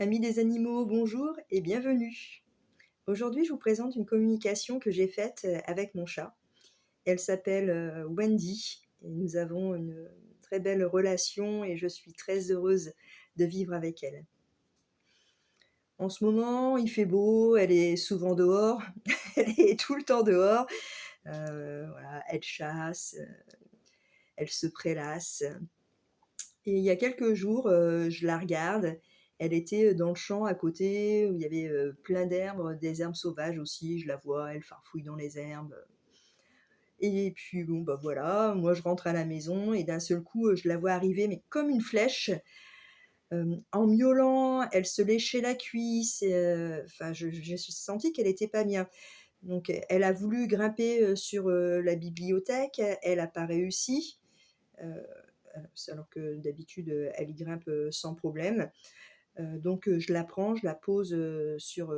Amis des animaux, bonjour et bienvenue. Aujourd'hui, je vous présente une communication que j'ai faite avec mon chat. Elle s'appelle Wendy et nous avons une très belle relation et je suis très heureuse de vivre avec elle. En ce moment, il fait beau, elle est souvent dehors, elle est tout le temps dehors. Voilà, elle chasse, elle se prélasse. Et il y a quelques jours, je la regarde, elle était, dans le champ à côté où il y avait, plein d'herbes, des herbes sauvages aussi, je la vois, elle farfouille dans les herbes, et puis bon, bah, voilà, moi je rentre à la maison et d'un seul coup, je la vois arriver mais comme une flèche, en miaulant, elle se léchait la cuisse, enfin j'ai senti qu'elle était pas bien. Donc elle a voulu grimper, sur, la bibliothèque, elle a pas réussi. Heu Alors que d'habitude, elle y grimpe, sans problème. Donc je la prends, je la pose, sur,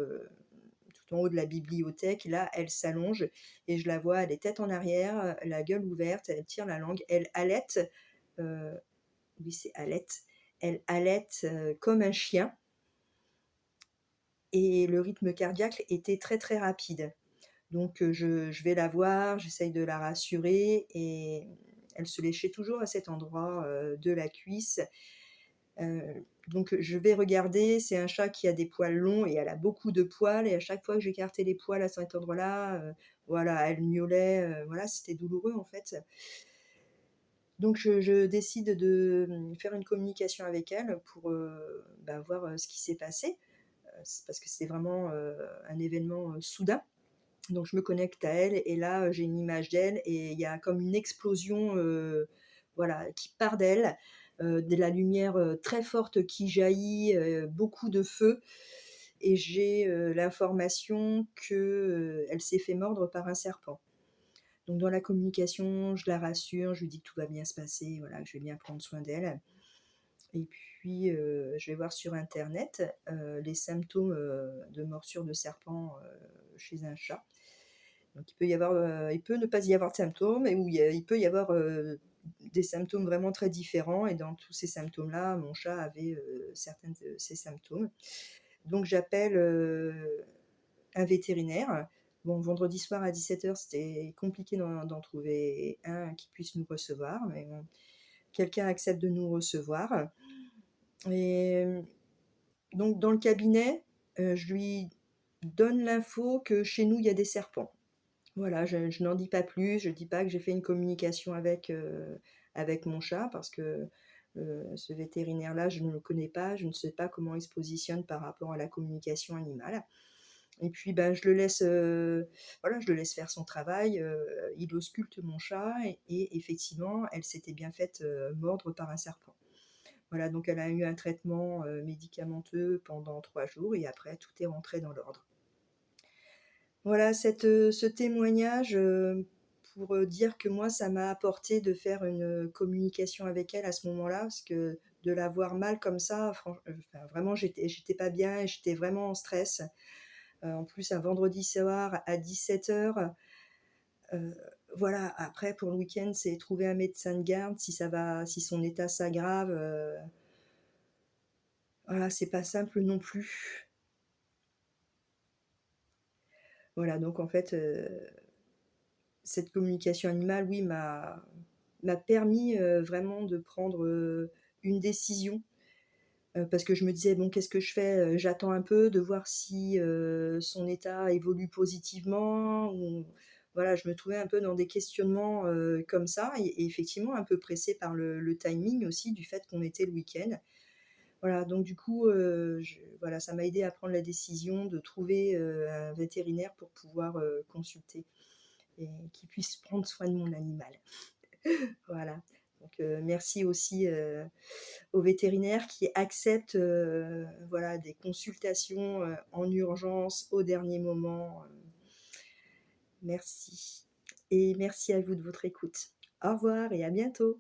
tout en haut de la bibliothèque. Là, elle s'allonge et je la vois, elle est tête en arrière, la gueule ouverte, elle tire la langue, elle halète, heu, oui, c'est halète. Elle halète, comme un chien et le rythme cardiaque était très, très rapide. Donc je vais la voir, j'essaye de la rassurer et elle se léchait toujours à cet endroit, de la cuisse. Donc je vais regarder, c'est un chat qui a des poils longs et elle a beaucoup de poils et à chaque fois que j'écartais les poils à cet endroit-là, voilà, elle miaulait, voilà, c'était douloureux en fait. Donc je décide de, faire une communication avec elle pour, bah, voir, ce qui s'est passé. C'est parce que c'était vraiment, un événement, soudain. Donc je me connecte à elle et là, j'ai une image d'elle et il y a comme une explosion, voilà, qui part d'elle, de la lumière, très forte qui jaillit, beaucoup de feu et j'ai, l'information que, elle s'est fait mordre par un serpent. Donc dans la communication, je la rassure, je lui dis que tout va bien se passer, voilà, que je vais bien prendre soin d'elle et puis, je vais voir sur internet, les symptômes, de morsure de serpent, chez un chat. Donc il peut ne pas y avoir de symptômes et où il peut y avoir, des symptômes vraiment très différents et dans tous ces symptômes-là, mon chat avait, certains de ces symptômes. Donc j'appelle, un vétérinaire. Bon, vendredi soir à 17h, c'était compliqué d'en trouver un qui puisse nous recevoir, mais bon, quelqu'un accepte de nous recevoir et donc dans le cabinet, je lui donne l'info que chez nous, il y a des serpents. Voilà, je n'en dis pas plus, je dis pas que j'ai fait une communication avec mon chat parce que, ce vétérinaire-là, je ne le connais pas, je ne sais pas comment il se positionne par rapport à la communication animale et puis, ben, je le laisse, voilà, je le laisse faire son travail, il ausculte mon chat et effectivement, elle s'était bien faite, mordre par un serpent. Voilà, donc elle a eu un traitement, médicamenteux pendant 3 jours et après tout est rentré dans l'ordre. Voilà, ce témoignage, pour, dire que moi, ça m'a apporté de faire une, communication avec elle à ce moment-là, parce que de la voir mal comme ça, enfin, vraiment, j'étais pas bien et j'étais vraiment en stress. En plus, un vendredi soir à 17h, heu, voilà, après pour le week-end, c'est trouver un médecin de garde si son état s'aggrave, voilà, c'est pas simple non plus. Voilà, donc en fait, cette communication animale, oui, m'a permis, vraiment de prendre, une décision, parce que je me disais: «Bon, qu'est-ce que je fais?» J'attends un peu de voir si, son état évolue positivement ou voilà, je me trouvais un peu dans des questionnements, comme ça et effectivement un peu pressée par le timing aussi du fait qu'on était le week-end. Voilà, donc du coup, voilà, ça m'a aidée à prendre la décision de trouver, un vétérinaire pour pouvoir, consulter et qui puisse prendre soin de mon animal. Voilà, donc merci aussi, aux vétérinaires qui acceptent, voilà, des consultations, en urgence au dernier moment, merci et merci à vous de votre écoute. Au revoir et à bientôt.